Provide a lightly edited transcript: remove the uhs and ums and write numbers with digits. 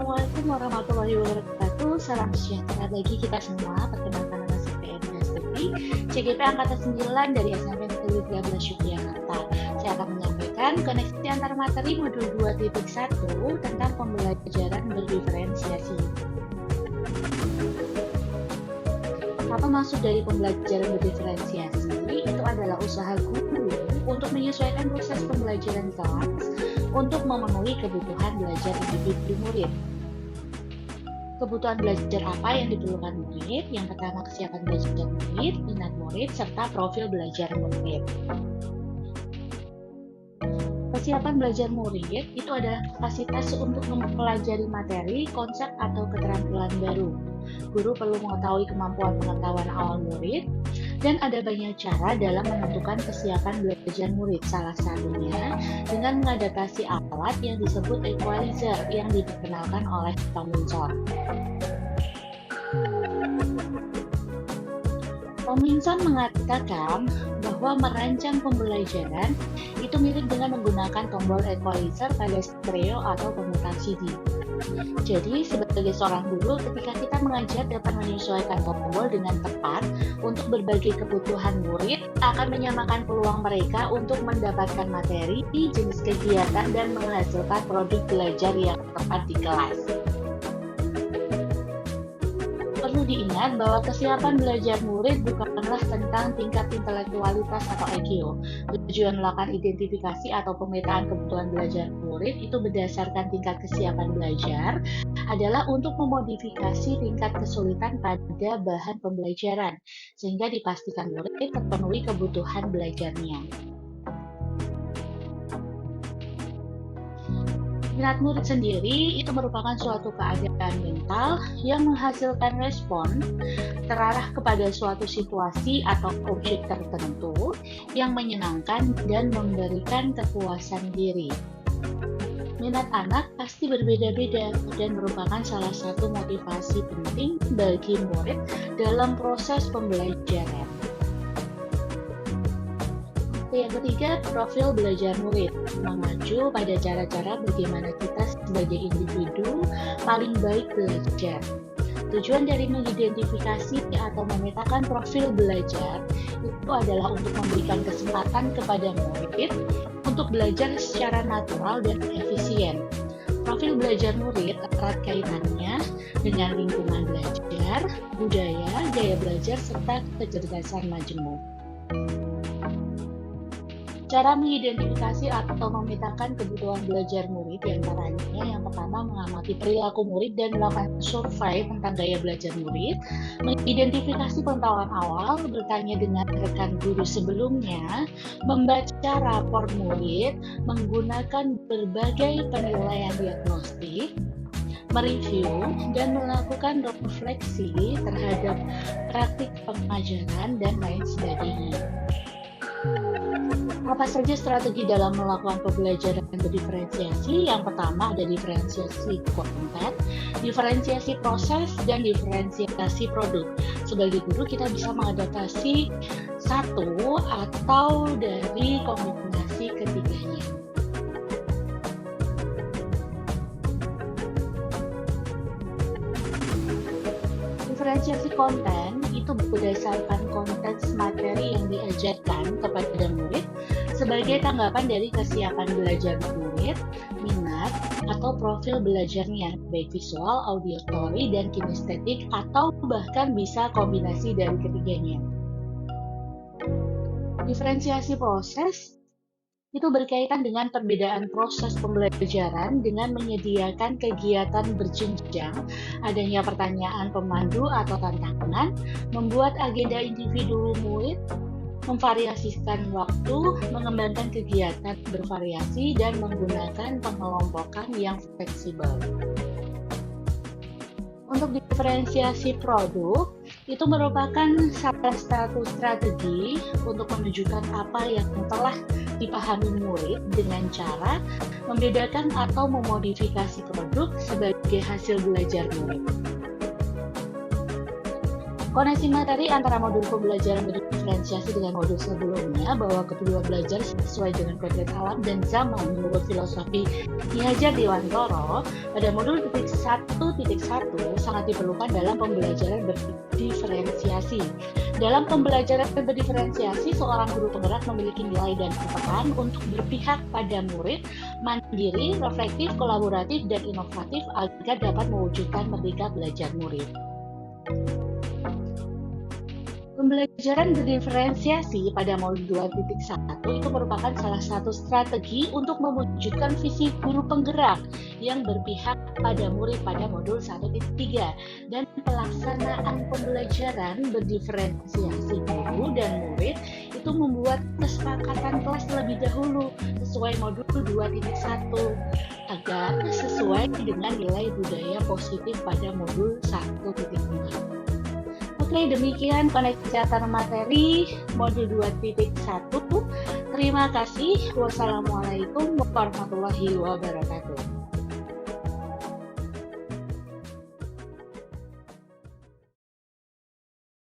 Assalamualaikum warahmatullahi wabarakatuh. Salam sejahtera bagi kita semua. Perkenalkan nama saya Edi Astuti, CGP Angkatan 9 dari SMP Negeri 13 Yogyakarta. Saya akan menyampaikan koneksi antar materi modul 2.1 tentang pembelajaran berdiferensiasi. Apa maksud dari pembelajaran berdiferensiasi? Itu adalah usaha guru untuk menyesuaikan proses pembelajaran kelas untuk memenuhi kebutuhan belajar individu murid. Kebutuhan belajar apa yang diperlukan murid? Yang pertama, kesiapan belajar murid, minat murid, serta profil belajar murid. Kesiapan belajar murid itu adalah kapasitas untuk mempelajari materi, konsep, atau keterampilan baru. Guru perlu mengetahui kemampuan pengetahuan awal murid, dan ada banyak cara dalam menentukan kesiapan belajar murid. Salah satunya dengan mengadaptasi alat yang disebut equalizer yang diperkenalkan oleh Tomlinson. Tomlinson mengatakan bahwa merancang pembelajaran itu mirip dengan menggunakan tombol equalizer pada stereo atau pemutar CD. Jadi, sebagai seorang guru, ketika kita mengajar dapat menyesuaikan tombol dengan tepat untuk berbagai kebutuhan murid, akan menyamakan peluang mereka untuk mendapatkan materi, jenis kegiatan, dan menghasilkan produk belajar yang tepat di kelas. Perlu diingat bahwa kesiapan belajar murid bukanlah tentang tingkat intelektualitas atau IQ. Tujuan melakukan identifikasi atau pemetaan kebutuhan belajar murid itu berdasarkan tingkat kesiapan belajar adalah untuk memodifikasi tingkat kesulitan pada bahan pembelajaran, sehingga dipastikan murid terpenuhi kebutuhan belajarnya. Minat murid sendiri itu merupakan suatu keadaan mental yang menghasilkan respon terarah kepada suatu situasi atau objek tertentu yang menyenangkan dan memberikan kepuasan diri. Minat anak pasti berbeda-beda dan merupakan salah satu motivasi penting bagi murid dalam proses pembelajaran. Yang ketiga, profil belajar murid mengacu pada cara-cara bagaimana kita sebagai individu paling baik belajar. Tujuan dari mengidentifikasi atau memetakan profil belajar itu adalah untuk memberikan kesempatan kepada murid untuk belajar secara natural dan efisien. Profil belajar murid erat kaitannya dengan lingkungan belajar, budaya, gaya belajar, serta kecerdasan majemuk. Cara mengidentifikasi atau memetakan kebutuhan belajar murid diantaranya yang pertama mengamati perilaku murid dan melakukan survei tentang gaya belajar murid, mengidentifikasi pengetahuan awal, bertanya dengan rekan guru sebelumnya, membaca rapor murid, menggunakan berbagai penilaian diagnostik, mereview dan melakukan refleksi terhadap praktik pengajaran dan lain sebagainya. Apa saja strategi dalam melakukan pembelajaran berdiferensiasi? Yang pertama ada diferensiasi konten, diferensiasi proses, dan diferensiasi produk. Sebagai guru kita bisa mengadaptasi satu atau dari kombinasi ketiganya. Diferensiasi konten itu berdasarkan konteks materi yang diajarkan kepada murid sebagai tanggapan dari kesiapan belajar murid, minat, atau profil belajarnya, baik visual, auditory, dan kinestetik, atau bahkan bisa kombinasi dari ketiganya. Diferensiasi proses itu berkaitan dengan perbedaan proses pembelajaran dengan menyediakan kegiatan berjenjang, adanya pertanyaan pemandu atau tantangan, membuat agenda individu murid, memvariasikan waktu, mengembangkan kegiatan bervariasi, dan menggunakan pengelompokan yang fleksibel. Untuk diferensiasi produk, itu merupakan salah satu strategi untuk menunjukkan apa yang telah dipahami murid dengan cara membedakan atau memodifikasi produk sebagai hasil belajar murid. Koneksi materi antara modul pembelajaran berdiferensiasi dengan modul sebelumnya bahwa kedua belajar sesuai dengan kodrat alam dan zaman menurut filosofi Ki Hajar Dewantara pada modul 1.1 sangat diperlukan dalam pembelajaran berdiferensiasi. Dalam pembelajaran berdiferensiasi, seorang guru penggerak memiliki nilai dan kepekaan untuk berpihak pada murid, mandiri, reflektif, kolaboratif, dan inovatif agar dapat mewujudkan merdeka belajar murid. Pembelajaran berdiferensiasi pada modul 2.1 itu merupakan salah satu strategi untuk mewujudkan visi guru penggerak yang berpihak pada murid pada modul 1.3 dan pelaksanaan pembelajaran berdiferensiasi guru dan murid itu membuat kesepakatan kelas terlebih dahulu sesuai modul 2.1 agar sesuai dengan nilai budaya positif pada modul 1.5. Oke, demikian koneksi antar materi modul 2.1. Terima kasih. Wassalamualaikum warahmatullahi wabarakatuh.